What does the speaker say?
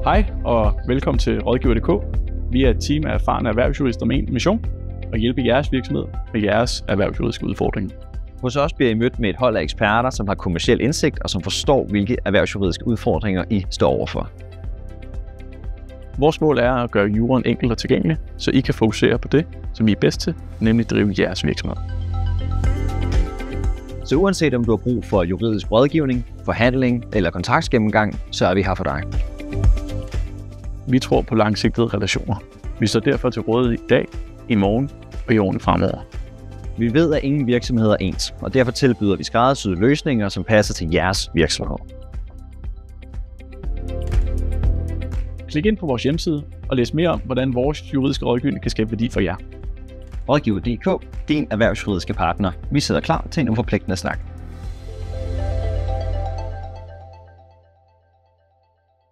Hej og velkommen til Rådgiver.dk. Vi er et team af erfarne erhvervsjurister med en mission at hjælpe jeres virksomhed med jeres erhvervsjuridiske udfordringer. Hos os bliver I mødt med et hold af eksperter, som har kommerciel indsigt og som forstår, hvilke erhvervsjuridiske udfordringer I står overfor. Vores mål er at gøre juraen enkel og tilgængelig, så I kan fokusere på det, som I er bedst til, nemlig drive jeres virksomhed. Så uanset om du har brug for juridisk rådgivning, forhandling eller kontraktsgennemgang, så er vi her for dig. Vi tror på langsigtede relationer. Vi står derfor til rådighed i dag, i morgen og i årene fremover. Vi ved, at ingen virksomhed er ens, og derfor tilbyder vi skræddersyede løsninger, som passer til jeres virksomhed. Klik ind på vores hjemmeside og læs mere om, hvordan vores juridiske rådgivning kan skabe værdi for jer. Rådgiver.dk, din erhvervsjuridiske partner. Vi sidder klar til en forpligtende snak.